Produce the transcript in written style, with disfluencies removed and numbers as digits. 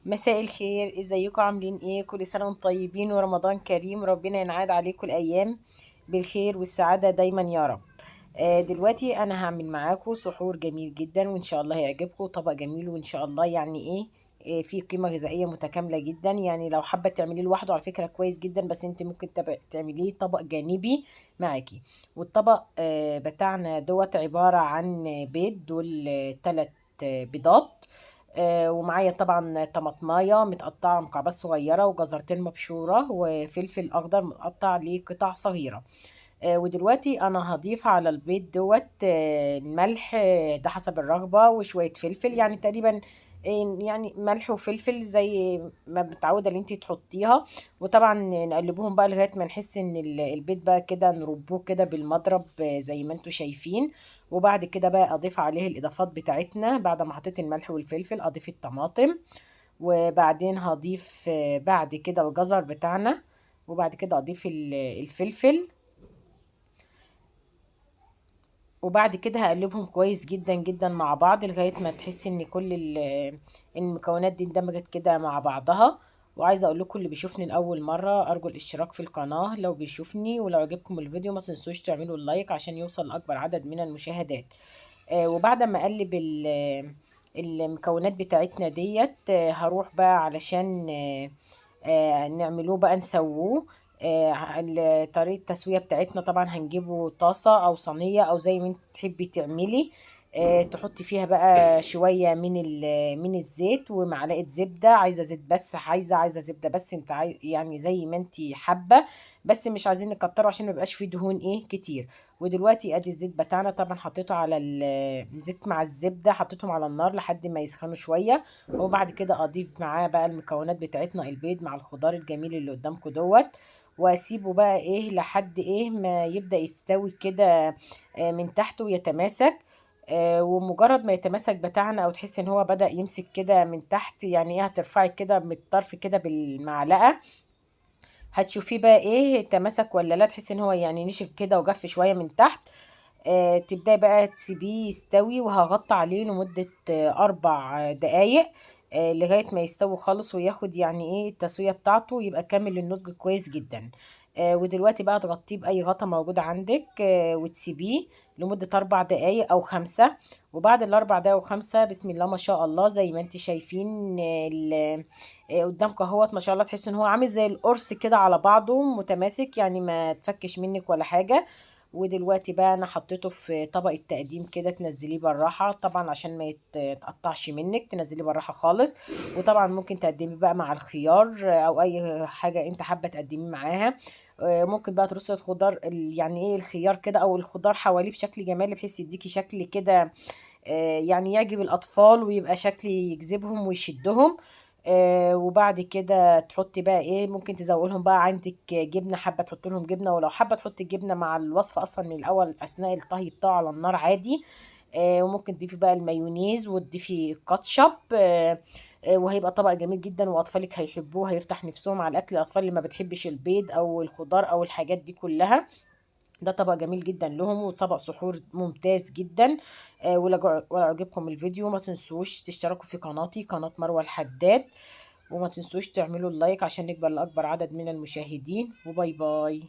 مساء الخير، ازيكم؟ عاملين ايه؟ كل سنة وانتم طيبين ورمضان كريم. ربنا ينعاد عليكم الايام بالخير والسعادة دايما يا رب. دلوقتي انا هعمل معاكم سحور جميل جدا وان شاء الله هيعجبكم. طبق جميل وان شاء الله يعني ايه، فيه قيمة غذائية متكاملة جدا. يعني لو حابة تعمليه لوحده على فكرة كويس جدا، بس انت ممكن تعمليه طبق جانبي معاكي. والطبق بتاعنا دوت عبارة عن بيض دول 3 بيضات. ومعايا طبعا طماطمايه متقطعه مكعبات صغيره، وجزرتين مبشوره، وفلفل اخضر متقطع لقطع صغيره. ودلوقتي انا هضيف على البيض دوت الملح، ده حسب الرغبه، وشويه فلفل يعني تقريبا يعني ملح وفلفل زي ما متعوده اللي انت تحطيها. وطبعا نقلبوهم بقى لغايه ما نحس ان البيض بقى كده نربوه كده بالمضرب، زي ما انتوا شايفين. وبعد كده بقى اضيف عليه الاضافات بتاعتنا. بعد ما حطيت الملح والفلفل اضيف الطماطم، وبعدين هضيف بعد كده الجزر بتاعنا، وبعد كده اضيف الفلفل. وبعد كده هقلبهم كويس جدا جدا مع بعض لغاية ما تحسي ان كل المكونات دي اندمجت كده مع بعضها. وعايزة اقول لكم اللي بيشوفني لاول مرة ارجو الاشتراك في القناة لو بيشوفني، ولو عجبكم الفيديو ما تنسوش تعملوا اللايك عشان يوصل لاكبر عدد من المشاهدات. وبعد ما اقلب المكونات بتاعتنا ديت، هروح بقى علشان نعملوه بقى نسووه. طريقة التسوية بتاعتنا طبعا هنجيبه طاسة او صينية او زي ما انت تحبي تعملي. تحطي فيها بقى شوية من الزيت ومعلقة زبدة. عايزة زيت بس، عايزة زبدة بس، انت يعني زي ما انت حابة. بس مش عايزين نكتره عشان ما يبقاش فيه دهون ايه كتير. ودلوقتي ادي الزيت بتاعنا طبعا حطيته على الزيت مع الزبدة، حطيتهم على النار لحد ما يسخنوا شوية. وبعد كده اضيف معاه بقى المكونات بتاعتنا، البيض مع الخضار الجميل اللي قدامكم دوت. واسيبه بقى ايه لحد ايه ما يبدأ يستوي كده من تحت ويتماسك. ومجرد ما يتماسك بتاعنا او تحس ان هو بدأ يمسك كده من تحت، يعني ايه، هترفعي كده من الطرف كده بالمعلقة. هتشوفيه بقى ايه تماسك ولا لا، تحس ان هو يعني نشف كده وجف شوية من تحت. تبداي بقى تسيبيه يستوي، وهغطي عليه لمدة 4 دقايق، لغاية ما يستوي خالص وياخد يعني ايه التسوية بتاعته، يبقى كامل النضج كويس جدا. ودلوقتي بقى تغطيه بأي غطا موجود عندك، وتسيبيه لمدة 4 دقايق أو 5. وبعد ال4 دقايق و5 بسم الله ما شاء الله زي ما انت شايفين قدامك اهوت ما شاء الله، تحس ان هو عامل زي القرص كده على بعضه متماسك، يعني ما تفكش منك ولا حاجة. ودلوقتي بقى انا حطيته في طبق التقديم كده، تنزليه بالراحه طبعا عشان ما يتقطعش منك، تنزليه بالراحه خالص. وطبعا ممكن تقدميه بقى مع الخيار او اي حاجه انت حابه تقدميه معاها. ممكن بقى ترصي الخضار يعني ايه الخيار كده او الخضار حواليه بشكل جمالي، بحيث يديكي شكل كده يعني يعجب الأطفال ويبقى شكل يجذبهم ويشدهم. وبعد كده تحطي بقى ايه، ممكن تزود لهم بقى عندك جبنه، حابه تحط لهم جبنه، ولو حابه تحطي الجبنه مع الوصفه اصلا من الاول اثناء الطهي بتاعه على النار عادي. وممكن تضيفي بقى المايونيز وتضيفي كاتشب. وهيبقى طبق جميل جدا واطفالك هيحبوه، هيفتح نفسهم على الاكل. الاطفال اللي ما بتحبش البيض او الخضار او الحاجات دي كلها، ده طبق جميل جدا لهم وطبق سحور ممتاز جدا. ولو عجبكم الفيديو ما تنسوش تشتركوا في قناتي، قناة مروة الحداد. وما تنسوش تعملوا اللايك عشان نكبر لأكبر عدد من المشاهدين. وباي باي.